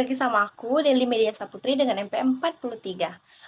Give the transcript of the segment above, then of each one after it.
lagi sama aku, Deli Media Saputri dengan MP43.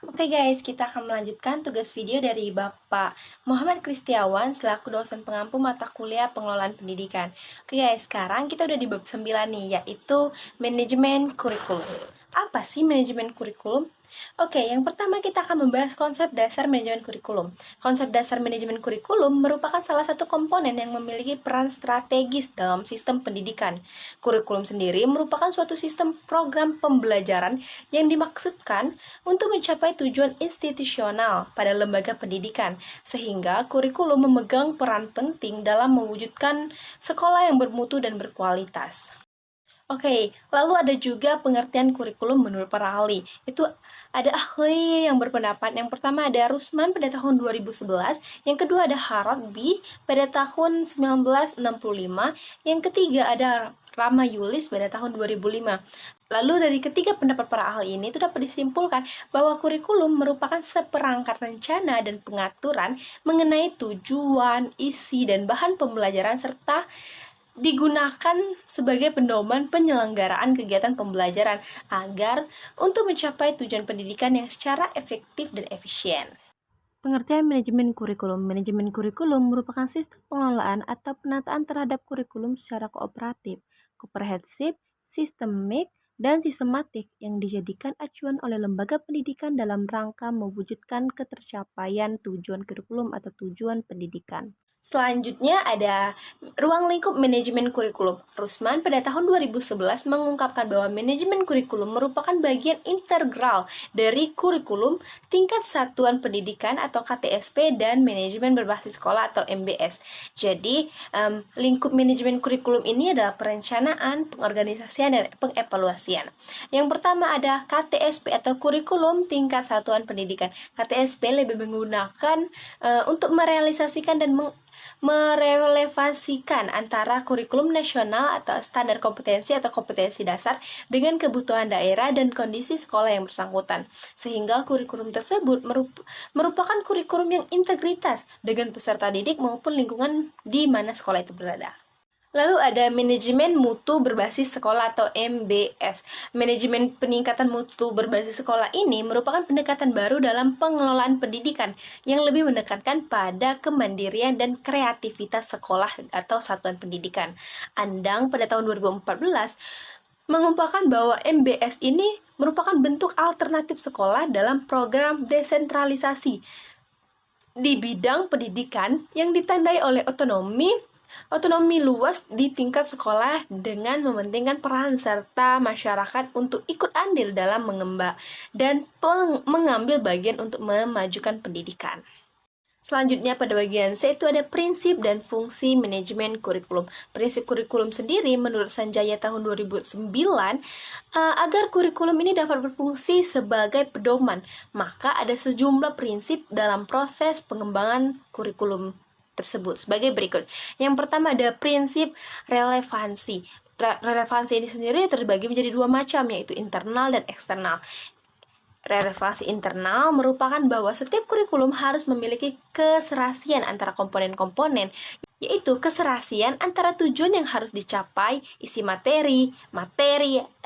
Oke guys, kita akan melanjutkan tugas video dari Bapak Muhammad Kristiawan selaku dosen pengampu mata kuliah pengelolaan pendidikan. Oke guys, sekarang kita udah di bab 9 nih, yaitu manajemen kurikulum. Apa sih manajemen kurikulum? Oke, yang pertama kita akan membahas konsep dasar manajemen kurikulum. Konsep dasar manajemen kurikulum merupakan salah satu komponen yang memiliki peran strategis dalam sistem pendidikan. Kurikulum sendiri merupakan suatu sistem program pembelajaran yang dimaksudkan untuk mencapai tujuan institusional pada lembaga pendidikan, sehingga kurikulum memegang peran penting dalam mewujudkan sekolah yang bermutu dan berkualitas. Oke, lalu ada juga pengertian kurikulum menurut para ahli. Itu ada ahli yang berpendapat, yang pertama ada Rusman pada tahun 2011, yang kedua ada Harotbi pada tahun 1965, yang ketiga ada Rama Yulis pada tahun 2005. Lalu dari ketiga pendapat para ahli ini itu dapat disimpulkan bahwa kurikulum merupakan seperangkat rencana dan pengaturan mengenai tujuan, isi, dan bahan pembelajaran serta digunakan sebagai pedoman penyelenggaraan kegiatan pembelajaran agar untuk mencapai tujuan pendidikan yang secara efektif dan efisien. Pengertian manajemen kurikulum. Manajemen kurikulum merupakan sistem pengelolaan atau penataan terhadap kurikulum secara kooperatif, komprehensif, sistemik, dan sistematik yang dijadikan acuan oleh lembaga pendidikan dalam rangka mewujudkan ketercapaian tujuan kurikulum atau tujuan pendidikan. Selanjutnya ada ruang lingkup manajemen kurikulum. Rusman pada tahun 2011 mengungkapkan bahwa manajemen kurikulum merupakan bagian integral dari kurikulum tingkat satuan pendidikan atau KTSP dan manajemen berbasis sekolah atau MBS. Jadi, lingkup manajemen kurikulum ini adalah perencanaan, pengorganisasian, dan pengevaluasian. Yang pertama ada KTSP atau kurikulum tingkat satuan pendidikan. KTSP lebih menggunakan untuk merealisasikan dan merelevasikan antara kurikulum nasional atau standar kompetensi atau kompetensi dasar dengan kebutuhan daerah dan kondisi sekolah yang bersangkutan. Sehingga kurikulum tersebut merupakan kurikulum yang integritas dengan peserta didik maupun lingkungan di mana sekolah itu berada. Lalu ada manajemen mutu berbasis sekolah atau MBS. Manajemen peningkatan mutu berbasis sekolah ini merupakan pendekatan baru dalam pengelolaan pendidikan yang lebih menekankan pada kemandirian dan kreativitas sekolah atau satuan pendidikan. Andang pada tahun 2014 mengumpulkan bahwa MBS ini merupakan bentuk alternatif sekolah dalam program desentralisasi di bidang pendidikan yang ditandai oleh otonomi luas di tingkat sekolah dengan mementingkan peran serta masyarakat untuk ikut andil dalam mengembang dan mengambil bagian untuk memajukan pendidikan. Selanjutnya pada bagian C itu ada prinsip dan fungsi manajemen kurikulum. Prinsip kurikulum sendiri menurut Sanjaya tahun 2009 agar kurikulum ini dapat berfungsi sebagai pedoman, maka ada sejumlah prinsip dalam proses pengembangan kurikulum tersebut sebagai berikut. Yang pertama ada prinsip relevansi. Relevansi ini sendiri terbagi menjadi dua macam, yaitu internal dan eksternal. Relevansi internal merupakan bahwa setiap kurikulum harus memiliki keserasian antara komponen-komponen, yaitu keserasian antara tujuan yang harus dicapai, isi materi,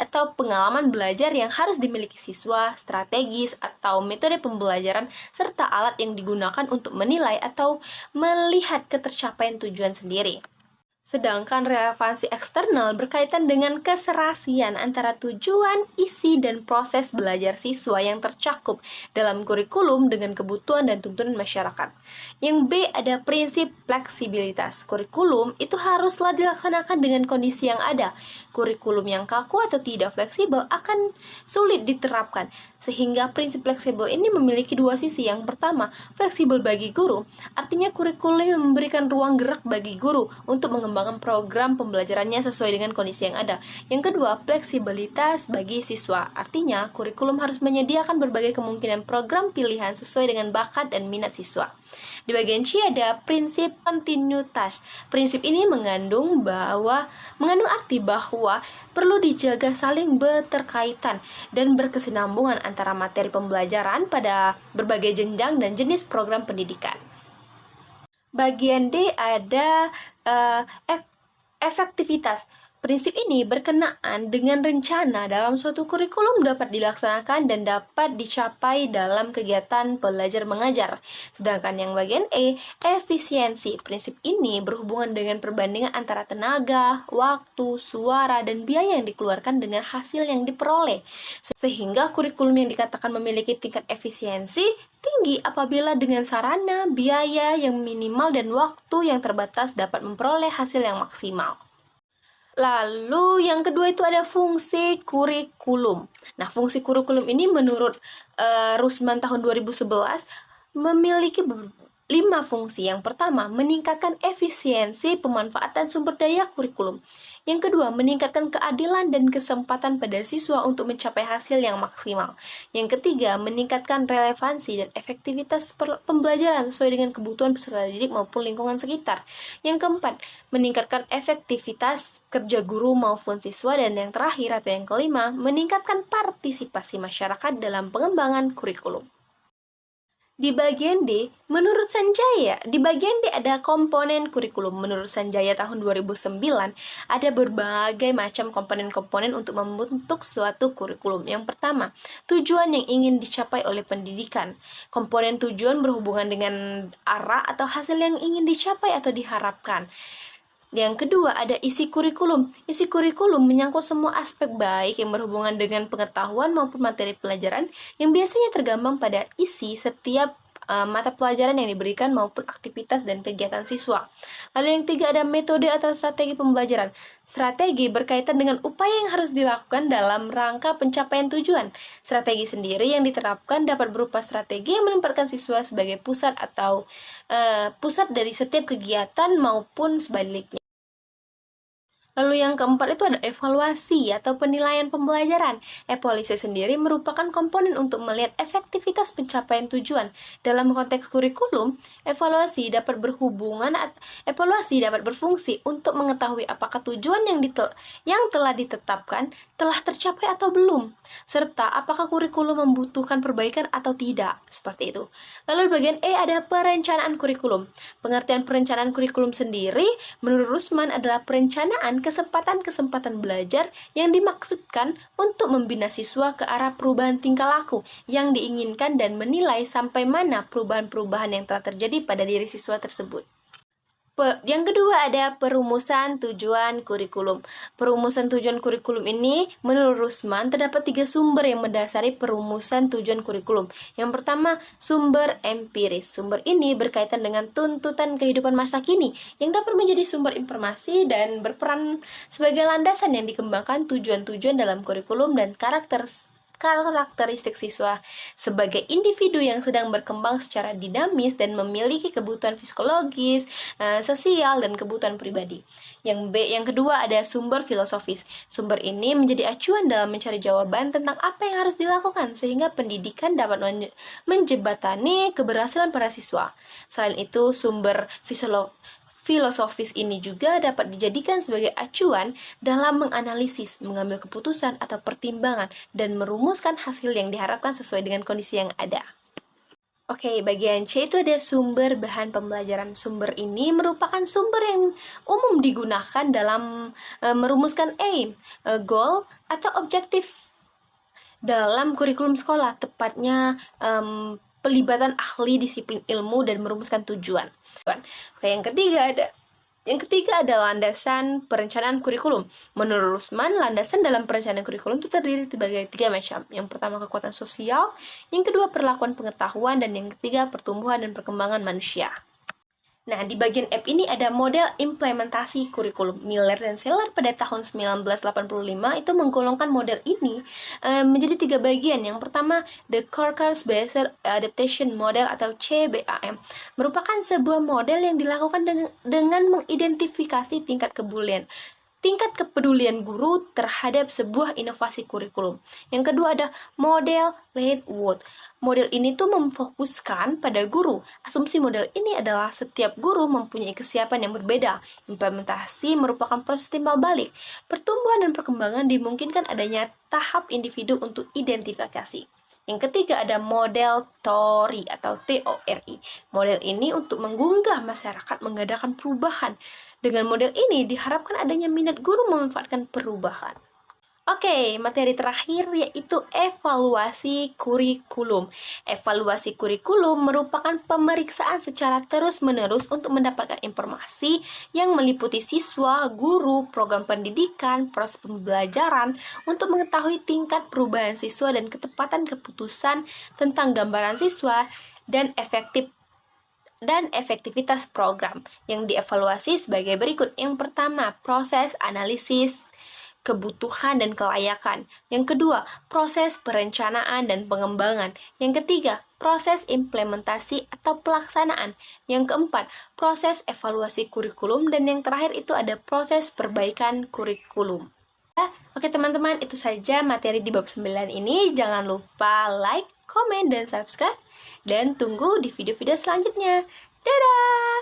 atau pengalaman belajar yang harus dimiliki siswa, strategis atau metode pembelajaran, serta alat yang digunakan untuk menilai atau melihat ketercapaian tujuan sendiri. Sedangkan relevansi eksternal berkaitan dengan keserasian antara tujuan, isi, dan proses belajar siswa yang tercakup dalam kurikulum dengan kebutuhan dan tuntunan masyarakat. Yang B ada prinsip fleksibilitas. Kurikulum itu haruslah dilaksanakan dengan kondisi yang ada. Kurikulum yang kaku atau tidak fleksibel akan sulit diterapkan. Sehingga prinsip fleksibel ini memiliki dua sisi. Yang pertama, fleksibel bagi guru. Artinya kurikulum yang memberikan ruang gerak bagi guru untuk mengembangkan program pembelajarannya sesuai dengan kondisi yang ada. Yang kedua, fleksibilitas bagi siswa. Artinya, kurikulum harus menyediakan berbagai kemungkinan program pilihan sesuai dengan bakat dan minat siswa. Di bagian C ada prinsip kontinuitas. Prinsip ini mengandung arti bahwa perlu dijaga saling berterkaitan dan berkesinambungan antara materi pembelajaran pada berbagai jenjang dan jenis program pendidikan. Bagian D ada efektivitas. Prinsip ini berkenaan dengan rencana dalam suatu kurikulum dapat dilaksanakan dan dapat dicapai dalam kegiatan belajar mengajar. Sedangkan yang bagian E, efisiensi. Prinsip ini berhubungan dengan perbandingan antara tenaga, waktu, suara, dan biaya yang dikeluarkan dengan hasil yang diperoleh. Sehingga kurikulum yang dikatakan memiliki tingkat efisiensi tinggi apabila dengan sarana, biaya yang minimal, dan waktu yang terbatas dapat memperoleh hasil yang maksimal. Lalu yang kedua itu ada fungsi kurikulum. Nah, fungsi kurikulum ini menurut Rusman tahun 2011 memiliki 5 fungsi. Yang pertama, meningkatkan efisiensi pemanfaatan sumber daya kurikulum. Yang kedua, meningkatkan keadilan dan kesempatan pada siswa untuk mencapai hasil yang maksimal. Yang ketiga, meningkatkan relevansi dan efektivitas pembelajaran sesuai dengan kebutuhan peserta didik maupun lingkungan sekitar. Yang keempat, meningkatkan efektivitas kerja guru maupun siswa. Dan yang terakhir atau yang kelima, meningkatkan partisipasi masyarakat dalam pengembangan kurikulum. Di bagian D, menurut Sanjaya, di bagian D ada komponen kurikulum. Menurut Sanjaya tahun 2009, ada berbagai macam komponen-komponen untuk membentuk suatu kurikulum. Yang pertama, tujuan yang ingin dicapai oleh pendidikan. Komponen tujuan berhubungan dengan arah atau hasil yang ingin dicapai atau diharapkan. Yang kedua ada isi kurikulum. Isi kurikulum menyangkut semua aspek baik yang berhubungan dengan pengetahuan maupun materi pelajaran yang biasanya tergabung pada isi setiap mata pelajaran yang diberikan maupun aktivitas dan kegiatan siswa. Lalu yang tiga ada metode atau strategi pembelajaran. Strategi berkaitan dengan upaya yang harus dilakukan dalam rangka pencapaian tujuan. Strategi sendiri yang diterapkan dapat berupa strategi yang menempatkan siswa sebagai pusat atau pusat dari setiap kegiatan maupun sebaliknya. Lalu yang keempat itu ada evaluasi atau penilaian pembelajaran. Evaluasi sendiri merupakan komponen untuk melihat efektivitas pencapaian tujuan. Dalam konteks kurikulum, evaluasi dapat berfungsi untuk mengetahui apakah tujuan yang telah ditetapkan telah tercapai atau belum, serta apakah kurikulum membutuhkan perbaikan atau tidak, seperti itu. Lalu di bagian E ada perencanaan kurikulum. Pengertian perencanaan kurikulum sendiri menurut Rusman adalah perencanaan kesempatan-kesempatan belajar yang dimaksudkan untuk membina siswa ke arah perubahan tingkah laku yang diinginkan dan menilai sampai mana perubahan-perubahan yang telah terjadi pada diri siswa tersebut. Yang kedua ada perumusan tujuan kurikulum. Perumusan tujuan kurikulum ini menurut Rusman terdapat 3 sumber yang mendasari perumusan tujuan kurikulum. Yang pertama, sumber empiris. Sumber ini berkaitan dengan tuntutan kehidupan masa kini yang dapat menjadi sumber informasi dan berperan sebagai landasan yang dikembangkan tujuan-tujuan dalam kurikulum dan karakteristik siswa sebagai individu yang sedang berkembang secara dinamis dan memiliki kebutuhan psikologis, sosial, dan kebutuhan pribadi. Yang kedua ada sumber filosofis. Sumber ini menjadi acuan dalam mencari jawaban tentang apa yang harus dilakukan sehingga pendidikan dapat menjembatani keberhasilan para siswa. Selain itu, sumber filosofis ini juga dapat dijadikan sebagai acuan dalam menganalisis, mengambil keputusan atau pertimbangan, dan merumuskan hasil yang diharapkan sesuai dengan kondisi yang ada. Oke, bagian C itu ada sumber bahan pembelajaran. Sumber ini merupakan sumber yang umum digunakan dalam merumuskan aim, goal, atau objektif dalam kurikulum sekolah, tepatnya pelibatan ahli disiplin ilmu dan merumuskan tujuan. Oke, yang ketiga ada landasan perencanaan kurikulum. Menurut Rusman, landasan dalam perencanaan kurikulum itu terdiri sebagai 3 macam. Yang pertama kekuatan sosial, yang kedua perlakuan pengetahuan, dan yang ketiga pertumbuhan dan perkembangan manusia. Nah, di bagian F ini ada model implementasi kurikulum. Miller dan Seller pada tahun 1985 itu menggolongkan model ini menjadi 3 bagian. Yang pertama, the Corkers Based Adaptation Model atau CBAM, merupakan sebuah model yang dilakukan dengan mengidentifikasi tingkat kepedulian guru terhadap sebuah inovasi kurikulum. Yang kedua ada model Lakewood. Model ini tuh memfokuskan pada guru. Asumsi model ini adalah setiap guru mempunyai kesiapan yang berbeda. Implementasi merupakan proses timbal balik. Pertumbuhan dan perkembangan dimungkinkan adanya tahap individu untuk identifikasi. Yang ketiga ada model TORI atau TORI. Model ini untuk menggugah masyarakat mengadakan perubahan. Dengan model ini diharapkan adanya minat guru memanfaatkan perubahan. Oke, materi terakhir yaitu evaluasi kurikulum. Evaluasi kurikulum merupakan pemeriksaan secara terus-menerus untuk mendapatkan informasi yang meliputi siswa, guru, program pendidikan, proses pembelajaran untuk mengetahui tingkat perubahan siswa dan ketepatan keputusan tentang gambaran siswa dan efektivitas program yang dievaluasi sebagai berikut. Yang pertama, proses analisis kebutuhan dan kelayakan. Yang kedua, proses perencanaan dan pengembangan. Yang ketiga, proses implementasi atau pelaksanaan. Yang keempat, proses evaluasi kurikulum. Dan yang terakhir itu ada proses perbaikan kurikulum. Oke teman-teman, itu saja materi di bab 9 ini. Jangan lupa like, komen, dan subscribe. Dan tunggu di video-video selanjutnya. Dadah!